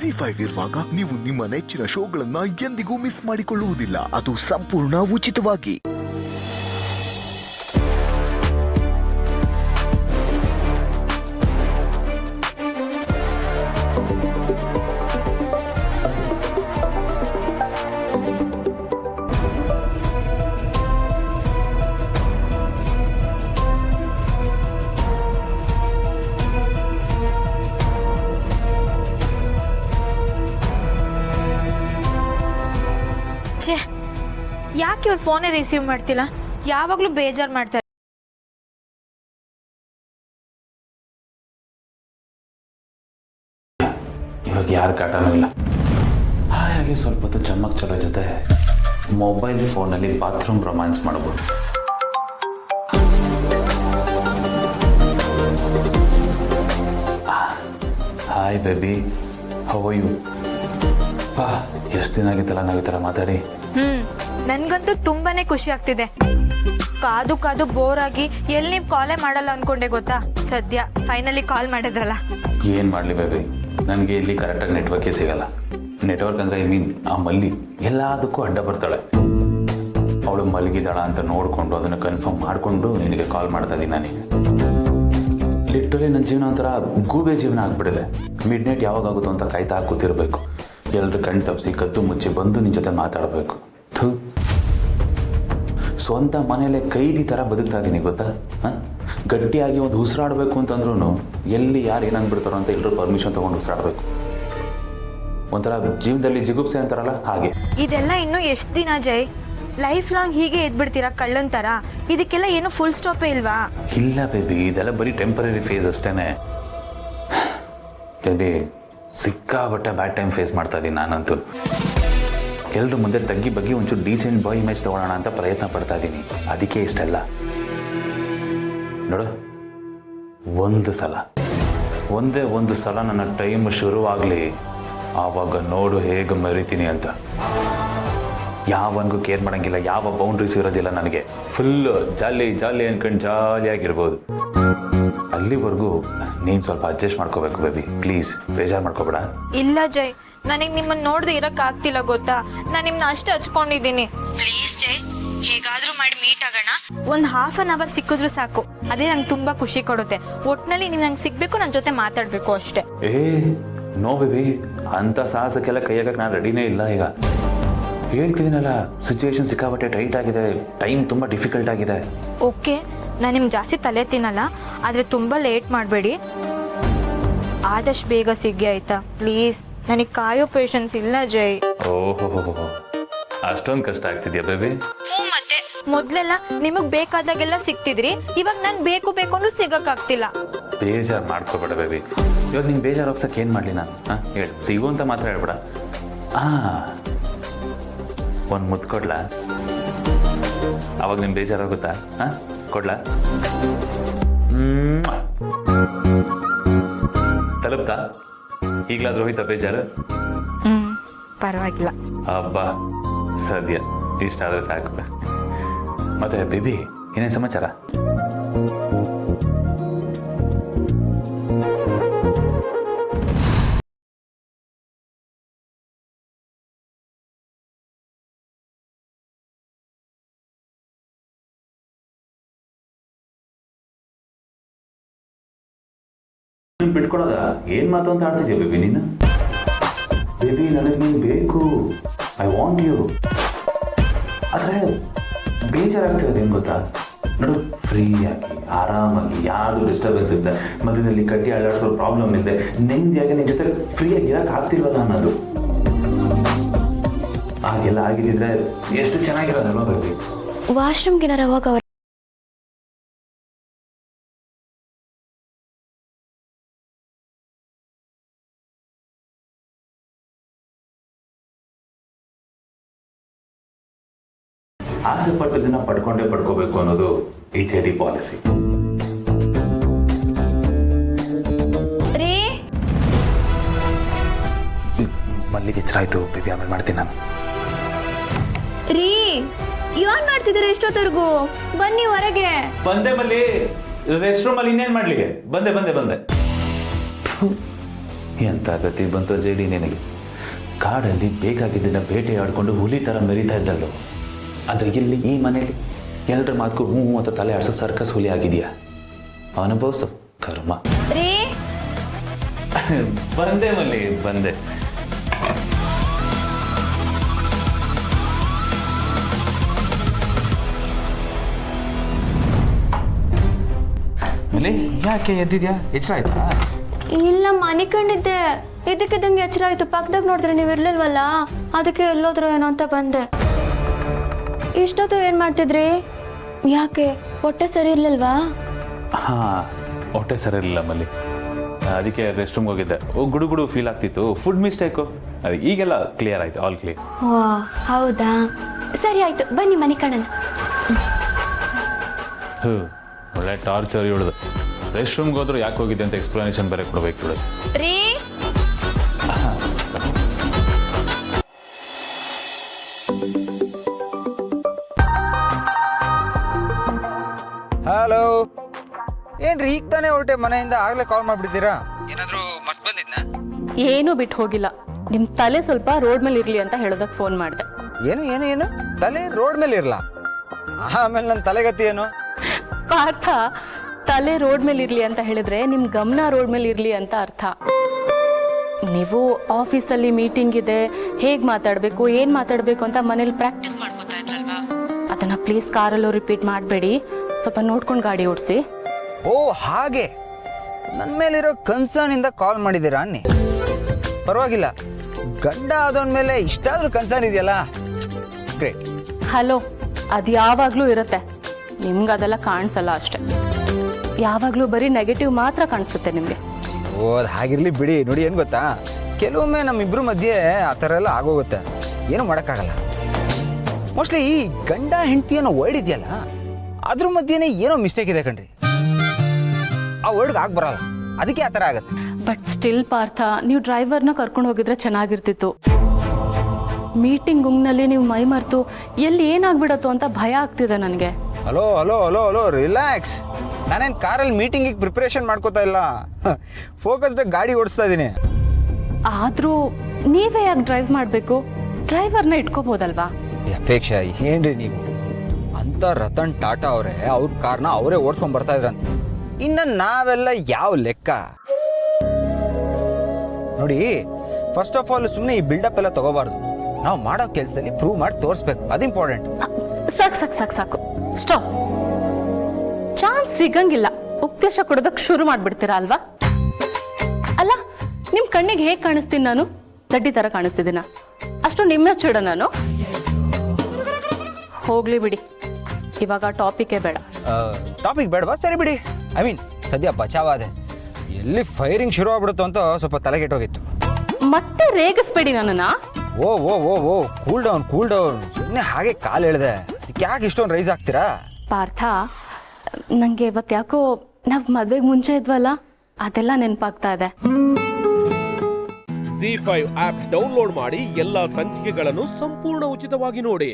ZEE5 ಇರುವಾಗ ನೀವು ನಿಮ್ಮ ನೆಚ್ಚಿನ ಶೋಗಳನ್ನ ಎಂದಿಗೂ ಮಿಸ್ ಮಾಡಿಕೊಳ್ಳುವುದಿಲ್ಲ. ಅದು ಸಂಪೂರ್ಣ ಉಚಿತವಾಗಿ. ಯಾಕೆ ಇವ್ರು ಫೋನೇ ರಿಸೀವ್ ಮಾಡ್ತಿಲ್ಲ? ಯಾವಾಗಲೂ ಬೇಜಾರು ಮಾಡ್ತಾರೆ. ಇವಾಗ ಯಾರು ಕಾಟನೂ ಇಲ್ಲ. ಹಾಗಾಗಿ ಸ್ವಲ್ಪ ಹೊತ್ತು ಚಮ್ಮಕ್ ಚಲೋ ಜೊತೆ ಮೊಬೈಲ್ ಫೋನಲ್ಲಿ ಬಾತ್ರೂಮ್ ರೊಮ್ಯಾನ್ಸ್ ಮಾಡ್ಬೋದು. Hi baby, how are you? ಪಾ ಎಷ್ಟು ದಿನ ಆಗಿತ್ತಲ್ಲ ನಾವು ಈ ಥರ ಮಾತಾಡಿ. ನನ್ಗಂತೂ ತುಂಬಾನೇ ಖುಷಿ ಆಗ್ತಿದೆ. ಕಾದು ಕಾದು ಬೋರ್ ಆಗಿ ಎಲ್ಲಿ ನೀವು ಕಾಲೇ ಮಾಡಲ್ಲ ಅನ್ಕೊಂಡೆ ಗೊತ್ತಾ. ಸದ್ಯ ಫೈನಲಿ ಕಾಲ್ ಮಾಡಿದ್ರಲ್ಲ. ಏನು ಮಾಡಲಿ ಬೇಬಿ, ನನಗೆ ಇಲ್ಲಿ ಕರೆಕ್ಟಾಗಿ ನೆಟ್ವರ್ಕೇ ಸಿಗಲ್ಲ. ನೆಟ್ವರ್ಕ್ ಅಂದರೆ ಆ ಮಲ್ಲಿ ಎಲ್ಲದಕ್ಕೂ ಅಡ್ಡ ಬರ್ತಾಳೆ. ಅವಳು ಮಲಗಿದಾಳ ಅಂತ ನೋಡಿಕೊಂಡು ಅದನ್ನು ಕನ್ಫರ್ಮ್ ಮಾಡಿಕೊಂಡು ನಿನಗೆ ಕಾಲ್ ಮಾಡ್ತಾ ಇದ್ದೀನಿ. ನನಗೆ ಲಿಟ್ರಲಿ ನನ್ನ ಜೀವನ ಒಂಥರ ಗೂಬೆ ಜೀವನ ಆಗ್ಬಿಟ್ಟಿದೆ. ಮಿಡ್ ನೈಟ್ ಯಾವಾಗ ಆಗುತ್ತೋ ಅಂತ ಕಾಯ್ತಾ ಕೂತಿರ್ಬೇಕು. ಎಲ್ಲರೂ ಕಣ್ ತಪ್ಪಿಸಿ ಕದ್ದು ಮುಚ್ಚಿ ಬಂದು ನಿನ್ನ ಜೊತೆ ಮಾತಾಡಬೇಕು. ಸ್ವಂತ ಮನೆಯಲ್ಲೇ ಕೈದಿ ಥರ ಬದುಕ್ತಾ ಇದ್ದೀನಿ ಗೊತ್ತಾ. ಗಟ್ಟಿಯಾಗಿ ಒಂದು ಉಸಿರಾಡಬೇಕು ಅಂತಂದ್ರೂ ಎಲ್ಲಿ ಯಾರು ಏನು ಅಂದ್ಬಿಡ್ತಾರೋ ಅಂತ ಎಲ್ಲರೂ ಪರ್ಮಿಷನ್ ತೊಗೊಂಡು ಉಸಿರಾಡಬೇಕು. ಒಂಥರ ಜೀವನದಲ್ಲಿ ಜಿಗುಪ್ಸೆ ಅಂತಾರಲ್ಲ ಹಾಗೆ. ಇದೆಲ್ಲ ಇನ್ನೂ ಎಷ್ಟು ದಿನ ಜೈ? ಲೈಫ್ ಲಾಂಗ್ ಹೀಗೆ ಎದ್ಬಿಡ್ತೀರಾ ಕಳ್ಳನ್ ಥರ? ಇದಕ್ಕೆಲ್ಲ ಏನು ಫುಲ್ ಸ್ಟಾಪೇ ಇಲ್ವಾ? ಇಲ್ಲ ಬೇಬಿ, ಇದೆಲ್ಲ ಬರೀ ಟೆಂಪರರಿ ಫೇಸ್ ಅಷ್ಟೇ. ಬೇಬಿ ಸಿಕ್ಕಾಬಟ್ಟೆ ಬ್ಯಾಡ್ ಟೈಮ್ ಫೇಸ್ ಮಾಡ್ತಾ ಇದ್ದೀನಿ ನಾನಂತೂ. ಎಲ್ಲರೂ ಮುಂದೆ ತಗ್ಗಿ ಬಗ್ಗೆ ಒಂಚೂರು ಡೀಸೆಂಟ್ ಬಾಯ್ ಇಮೇಜ್ ತೊಗೊಳ್ಳೋಣ ಅಂತ ಪ್ರಯತ್ನ ಪಡ್ತಾ ಇದ್ದೀನಿ. ಅದಕ್ಕೆ ಇಷ್ಟೆಲ್ಲ ನೋಡು. ಒಂದೇ ಒಂದು ಸಲ ನನ್ನ ಟೈಮ್ ಶುರುವಾಗಲಿ, ಆವಾಗ ನೋಡು ಹೇಗೆ ಮರಿತೀನಿ ಅಂತ. ಯಾವನಿಗೂ ಕೇರ್ ಮಾಡೋಂಗಿಲ್ಲ, ಯಾವ ಬೌಂಡ್ರೀಸ್ ಇರೋದಿಲ್ಲ ನನಗೆ. ಫುಲ್ಲು ಜಾಲಿ ಅನ್ಕೊಂಡು ಜಾಲಿಯಾಗಿರ್ಬೋದು. ಅಲ್ಲಿವರೆಗೂ ನೀನು ಸ್ವಲ್ಪ ಅಡ್ಜಸ್ಟ್ ಮಾಡ್ಕೋಬೇಕು ಬೇಬಿ, ಪ್ಲೀಸ್. ಬೇಜಾರು ಮಾಡ್ಕೋಬೇಡ. ಇಲ್ಲ ಜೈ, ನನಗೆ ನಿಮ್ಮನ್ನು ನೋಡದೆ ಇರೋಕ್ಕಾಗ್ತಿಲ್ಲ ಗೊತ್ತಾ. ನಾನು ನಿಮ್ಮನ್ನ ಅಷ್ಟು ಹಚ್ಕೊಂಡಿದ್ದೀನಿ. ಪ್ಲೀಸ್ ಜೈ, ಹೇಗಾದರೂ ಮಾಡಿ ಮೀಟ್ ಆಗೋಣ. ಒಂದು ½ ಅವರ್ ಸಿಕ್ಕಿದ್ರು ಸಾಕು, ಅದೇ ನಂಗೆ ತುಂಬ ಖುಷಿ ಕೊಡುತ್ತೆ. ಒಟ್ಟಿನಲ್ಲಿ ನೀವು ನಂಗೆ ಸಿಗಬೇಕು, ನನ್ನ ಜೊತೆ ಮಾತಾಡಬೇಕು ಅಷ್ಟೇ. ನೋ ಬೇಬಿ, ಅಂಥ ಸಾಹಸಕ್ಕೆಲ್ಲ ಕೈ ಹಾಕಕ್ಕೆ ನಾನು ರೆಡಿನೇ ಇಲ್ಲ. ಈಗ ಹೇಳ್ತಿದ್ದೀನಲ್ಲ, ಸಿಚುವೇಶನ್ ಸಿಕ್ಕಾಬಟ್ಟೆ ಟೈಟ್ ಆಗಿದೆ, ಟೈಮ್ ತುಂಬ ಡಿಫಿಕಲ್ಟ್ ಆಗಿದೆ. ಓಕೆ, ನಾನು ನಿಮ್ಗೆ ಜಾಸ್ತಿ ತಲೆ ತಿನ್ನಲ್ಲ, ಆದರೆ ತುಂಬ ಲೇಟ್ ಮಾಡಬೇಡಿ. ಆದಷ್ಟು ಬೇಗ ಸಿಗಿ ಆಯ್ತಾ ಪ್ಲೀಸ್. ನನಗೆ ಕಾಯೋ ಪೇಷನ್ಸ್ ಇಲ್ಲ ಜೈ. ಓಹೋ, ಅಷ್ಟೊಂದು ಕಷ್ಟ ಆಗ್ತಿದ್ಯಾ ಬೇಬಿ? ಮತ್ತೆ ಮೊದಲೆಲ್ಲ ನಿಮಗೆ ಬೇಕಾದಾಗೆಲ್ಲ ಸಿಗ್ತಿದ್ರಿ, ಇವಾಗ ನಾನು ಬೇಕು ಅಂದ್ರೂ ಸಿಗೋಕ್ಕಾಗ್ತಿಲ್ಲ. ಬೇಜಾರು ಮಾಡ್ಕೋಬೇಡ ಬೇಬಿ. ಇವಾಗ ನಿಂಗೆ ಬೇಜಾರು ಹೋಗ್ಸಕ್ಕೆ ಏನು ಮಾಡಲಿ ನಾನು? ಹೇಳು, ಸಿಗು ಅಂತ ಮಾತ್ರ ಹೇಳ್ಬೇಡ. ಒಂದು ಮುತ್ತು ಕೊಡ್ಲಾ? ಅವಾಗ ನಿಮ್ಗೆ ಬೇಜಾರಾಗುತ್ತಾ? ಕೊಡ್ಲಾ? ತಲುಪ್ತಾ? ಈಗಲಾದ್ರೂ ಹೋಯ್ತಾ ಬೇಜಾರು? ಪರವಾಗಿಲ್ಲ. ಹಬ್ಬ ಸದ್ಯ ಇಷ್ಟ ಆದರೆ ಸಾಕು. ಮತ್ತೆ ಬೇಬಿ, ಏನೇನು ಸಮಾಚಾರ? ಬಿಟ್ಕೊಡೋದ? ಏನ್ ಮಾತು ಅಂತ ಆಡ್ತಿದ್ಯಾ ಬೇಬಿ ನೀನು? ಬೇಬಿ, ನನಗೆ ನೀನು ಬೇಕು. I want you. ಆದರೆ ಬೇಜಾರಾಗ್ತಿರೋದು ಏನು ಗೊತ್ತಾ? ನೋಡು, ಫ್ರೀಯಾಗಿ ಆರಾಮಾಗಿ ಯಾವುದು ಡಿಸ್ಟರ್ಬೆನ್ಸ್ ಇರುತ್ತೆ, ಮಧ್ಯದಲ್ಲಿ ಕಟ್ಟಿ ಅಲ್ಲಾಡಿಸೋ ಪ್ರಾಬ್ಲಮ್ ಇದೆ, ನೆಮ್ಮದಿಯಾಗಿ ನಿನ್ನ ಜೊತೆ ಫ್ರೀಯಾಗಿ ಇರೋಕೆ ಆಗ್ತಿಲ್ವಲ್ಲ ಅನ್ನೋದು. ಹಾಗೆಲ್ಲ ಆಗಿದ್ದಿದ್ರೆ ಎಷ್ಟು ಚೆನ್ನಾಗಿರೋದಲ್ವಾ ಬೇಬಿ? ವಾಶ್ರೂಮ್ಗೆ ಏನಾರ ಹೋಗ. ಆಸೆ ಪಟ್ಟದನ್ನ ಪಡ್ಕೋಬೇಕು ಅನ್ನೋದು ಈ ಚೆಡಿ ಪಾಲಿಸಿ. ಮಲ್ಲಿಗೆ ಎಚ್ಚರಾಯ್ತು ಬೇಬಿ, ಆಮೇಲೆ ಮಾಡ್ತೀನಿ ನಾನು. ರೀ, ಏನ್ ಮಾಡ್ತಿದ್ದೀರಾ ಇಷ್ಟೊತ್ತರ್ಗು? ಬನ್ನಿ ಹೊರಗೆ. ಬಂದೆ ಮಲ್ಲಿ, ರೆಸ್ಟ್ ರೂಮ್ ಅಲ್ಲಿ ಇನ್ನೇನ್ ಮಾಡ್ಲಿಕ್ಕೆ ಬಂದೆ. ಎಂಥ ಗತಿ ಬಂತು ಜೇಡಿ ನಿನಗೆ. ಕಾಡಲ್ಲಿ ಬೇಕಾಗಿದ್ದನ್ನ ಬೇಟೆಯಾಡಿಕೊಂಡು ಹುಲಿ ಥರ ಮೆರಿತಾ ಇದ್ದಲ್ಲೋ, ಅದು ಇಲ್ಲಿ ಈ ಮನೇಲಿ ಎಲ್ಲರ ಮಾತಕ್ಕೂ ಹ್ಞೂ ಅಂತ ತಲೆ ಆಡ್ಸೋ ಸರ್ಕಸ್ ಹುಲಿ ಆಗಿದೆಯಾ? ಅನುಭವಿಸು ಕರ್ಮ. ರೀ ಬಂದೆ ಮಲ್ಲಿ, ಬಂದೆ. ಮಲ್ಲಿ, ಯಾಕೆ ಎದ್ದಿದ್ಯಾ? ಎಚ್ಚರ ಆಯ್ತಾ? ಇಲ್ಲ ಮನೆ ಕಂಡಿದ್ದೆ, ಇದಕ್ಕಿದ್ದಂಗೆ ಎಚ್ಚರ ಆಯ್ತು. ಪಕ್ಕದಾಗ ನೋಡಿದ್ರೆ ನೀವು ಇರ್ಲಿಲ್ವಲ್ಲ, ಅದಕ್ಕೆ ಎಲ್ಲೋದ್ರು ಏನೋ ಅಂತ ಬಂದೆ. ಇಷ್ಟೊತ್ತು ಏನು ಮಾಡ್ತಿದ್ರಿ? ಯಾಕೆ ಹೊಟ್ಟೆ ಸರಿ ಇರ್ಲಿಲ್ವಾ? ಹಾಂ, ಹೊಟ್ಟೆ ಸರಿ ಇರಲಿಲ್ಲ ಮಲ್ಲಿ, ಅದಕ್ಕೆ ರೆಸ್ಟ್ ರೂಮ್ಗೆ ಹೋಗಿದ್ದೆ. ಗುಡು ಫೀಲ್ ಆಗ್ತಿತ್ತು, ಫುಡ್ ಮಿಸ್ಟೇಕು. ಅದು ಈಗೆಲ್ಲ ಕ್ಲಿಯರ್ ಆಯ್ತು, ಆಲ್ ಕ್ಲಿಯರ್. ಓ ಹೌದಾ, ಸರಿ ಆಯ್ತು, ಬನ್ನಿ ಮನೆ ಕಣನ. ಒಳ್ಳೆ ಟಾರ್ಚರ್ ಹೇಳುದು. ರೆಸ್ಟ್ ರೂಮ್ಗೆ ಹೋದ್ರು ಯಾಕೆ ಹೋಗಿದ್ದೆ ಅಂತ ಎಕ್ಸ್ಪ್ಲನೇಷನ್ ಬೇರೆ ಕೊಡ್ಬೇಕು ಹೇಳೋದು. ರೀ ಹಲೋ, ಏನ್ರಿ ಈಗ ತಾನೇ ಹೊರಟೆ ಮನೆಯಿಂದ? ಆಗ್ಲೇ ಕಾಲ್ ಮಾಡ್ಬಿಡ್ತೀರಾ? ಏನಾದರೂ ಮರ್ತು ಬಂದಿದ್ನಾ? ಏನೂ ಬಿಟ್ಟು ಹೋಗಿಲ್ಲ. ನಿಮ್ಮ ತಲೆ ಸ್ವಲ್ಪ ರೋಡ್ ಮೇಲೆ ಇರಲಿ ಅಂತ ಹೇಳೋದಕ್ಕೆ ಫೋನ್ ಮಾಡಿದೆ. ಏನು ಏನು ಏನು ತಲೆ ರೋಡ್ ಮೇಲೆ ಇರಲ್ಲ? ಆಮೇಲೆ ನನ್ನ ತಲೆಗತಿ ಏನು? ಪಾರ್ಥ, ತಲೆ ರೋಡ್ ಮೇಲೆ ಇರಲಿ ಅಂತ ಹೇಳಿದ್ರೆ ನಿಮ್ಮ ಗಮನ ರೋಡ್ ಮೇಲೆ ಇರಲಿ ಅಂತ ಅರ್ಥ. ನೀವು ಆಫೀಸಲ್ಲಿ ಮೀಟಿಂಗ್ ಇದೆ, ಹೇಗೆ ಮಾತಾಡಬೇಕು, ಏನು ಮಾತಾಡಬೇಕು ಅಂತ ಮನೇಲಿ ಪ್ರಾಕ್ಟೀಸ್ ಮಾಡ್ಕೋತಾ ಇದ್ರಲ್ವಾ, ಅದನ್ನು ಪ್ಲೀಸ್ ಕಾರಲ್ಲೂ ರಿಪೀಟ್ ಮಾಡಬೇಡಿ. ಸ್ವಲ್ಪ ನೋಡ್ಕೊಂಡು ಗಾಡಿ ಓಡಿಸಿ. ಓ ಹಾಗೆ, ನನ್ನ ಮೇಲಿರೋ ಕನ್ಸರ್ನಿಂದ ಕಾಲ್ ಮಾಡಿದ್ದೀರಾ ಅನ್ನಿ? ಪರವಾಗಿಲ್ಲ, ಗಂಡ ಆದವನ ಮೇಲೆ ಇಷ್ಟಾದ್ರೂ ಕನ್ಸರ್ನ್ ಇದೆಯಲ್ಲ, ಗ್ರೇಟ್. ಹಲೋ, ಅದು ಯಾವಾಗಲೂ ಇರುತ್ತೆ, ನಿಮ್ಗೆ ಅದೆಲ್ಲ ಕಾಣಿಸಲ್ಲ ಅಷ್ಟೆ. ಯಾವಾಗಲೂ ಬರೀ ನೆಗೆಟಿವ್ ಮಾತ್ರ ಕಾಣಿಸುತ್ತೆ ನಿಮಗೆ. ಓ ಅದು ಹಾಗಿರ್ಲಿ ಬಿಡಿ. ನೋಡಿ ಏನು ಗೊತ್ತಾ, ಕೆಲವೊಮ್ಮೆ ನಮ್ಮಿಬ್ರು ಮಧ್ಯೆ ಆ ಥರ ಎಲ್ಲ ಆಗೋಗುತ್ತೆ, ಏನು ಮಾಡೋಕ್ಕಾಗಲ್ಲ. ಮೋಸ್ಟ್ಲಿ ಈ ಗಂಡ ಹೆಂಡತಿಯನ್ನು ವರ್ಡ್ ಇದೆಯಲ್ಲ, ಅದ್ರ ಮಧ್ಯೆನೇ ಏನೋ ಮಿಸ್ಟೇಕ್ ಇದೆ ಕಣ್ರಿ. ಆ ವರ್ಡ್ಗೆ ಆಗಿ ಬರಲ್ಲ, ಅದಕ್ಕೆ ಆ ಥರ ಆಗುತ್ತೆ. ಬಟ್ ಸ್ಟಿಲ್ ಪಾರ್ಥ, ನೀವು ಡ್ರೈವರ್ನ ಕರ್ಕೊಂಡು ಹೋಗಿದ್ರೆ ಚೆನ್ನಾಗಿರ್ತಿತ್ತು. ಮೀಟಿಂಗ್ ಗುಂಗ್ನಲ್ಲಿ ನೀವು ಮೈ ಮರೆತು ಎಲ್ಲಿ ಏನಾಗ್ಬಿಡತ್ತೋ ಅಂತ ಭಯ ಆಗ್ತಿದೆ ನನಗೆ. Hello hello hello hello relax. ನಾನೇನು ಕಾರಲ್ಲಿ ಮೀಟಿಂಗಿಗೆ ಪ್ರಿಪ್ರೇಷನ್ ಮಾಡ್ಕೋತಾ ಇಲ್ಲ, ಫೋಕಸ್ಡಾಗಿ ಗಾಡಿ ಓಡಿಸ್ತಾ ಇದ್ದೀನಿ. ಆದರೂ ನೀವೇ ಯಾಕೆ ಡ್ರೈವ್ ಮಾಡಬೇಕು? ಡ್ರೈವರ್ನ ಇಟ್ಕೋಬೋದಲ್ವಾ? ಅಪೇಕ್ಷಾ ಏನ್ರಿ ನೀವು? ಅಂತ ರತನ್ ಟಾಟಾ ಅವರೇ ಅವ್ರ ಕಾರ್ನ ಅವರೇ ಓಡಿಸ್ಕೊಂಡ್ ಬರ್ತಾ ಇದ್ರಂತೆ, ಇನ್ನು ನಾವೆಲ್ಲ ಯಾವ ಲೆಕ್ಕ? ನೋಡಿ, ಫಸ್ಟ್ ಆಫ್ ಆಲ್ ಸುಮ್ಮನೆ ಈ ಬಿಲ್ಡಪ್ ಎಲ್ಲ ತಗೋಬಾರ್ದು. ನಾವು ಮಾಡೋ ಕೆಲಸದಲ್ಲಿ ಪ್ರೂವ್ ಮಾಡಿ ತೋರಿಸ್ಬೇಕು, ಅದು ಇಂಪಾರ್ಟೆಂಟ್. ಸಾಕು ಸಾಕು ಸಾಕು ಸಾಕು, ಸ್ಟಾಪ್. ಚಾನ್ಸ್ ಸಿಗಂಗಿಲ್ಲ, ಉಪದೇಶ ಕೊಡೋದಕ್ಕೆ ಶುರು ಮಾಡ್ಬಿಡ್ತೀರಾ ಅಲ್ವಾ? ಅಲ್ಲ, ನಿಮ್ಮ ಕಣ್ಣಿಗೆ ಹೇಗೆ ಕಾಣಿಸ್ತೀನಿ ನಾನು? ದಡ್ಡಿ ಥರ ಕಾಣಿಸ್ತಿದ್ದೀನ? ಅಷ್ಟು ನಿಮ್ಮ ಚೂಡ ನಾನು? ಹೋಗ್ಲಿ ಬಿಡಿ, ಇವಾಗ ಟಾಪಿಕೇ ಬೇಡ. ಟಾಪಿಕ್ ಬೇಡವಾ? ಸರಿ ಬಿಡಿ. ಐ ಮೀನ್ ಸದ್ಯ ಬಚಾವಾದೆ, ಎಲ್ಲಿ ಫೈರಿಂಗ್ ಶುರು ಆಗ್ಬಿಡುತ್ತೋ ಅಂತ ಸ್ವಲ್ಪ ತಲೆಗೆಟ್ಟೋಗಿತ್ತು. ಮತ್ತೆ ರೇಗಿಸ್ಬೇಡಿ ನನ್ನನ್ನ. ಓ ಓ ಓ ಓ ಕೂಲ್ ಡೌನ್ ಕೂಲ್ ಡೌನ್. ಸುಮ್ಮನೆ ಹಾಗೆ ಕಾಲು ಎಳೆದೆ, ಅದಕ್ಕೆ ಯಾಕೆ ಇಷ್ಟೊಂದು ರೈಸ್ ಆಗ್ತೀರಾ? ಪಾರ್ಥ, ನನಗೆ ಇವತ್ತು ಯಾಕೋ ನಾವು ಮದುವೆಗೆ ಮುಂಚೆ ಇದ್ವಲ್ಲ, ಅದೆಲ್ಲ ನೆನಪಾಗ್ತಾ ಇದೆ. ZEE5 ಆಪ್ ಡೌನ್ಲೋಡ್ ಮಾಡಿ ಎಲ್ಲಾ ಸಂಚಿಕೆಗಳನ್ನು ಸಂಪೂರ್ಣ ಉಚಿತವಾಗಿ ನೋಡಿ.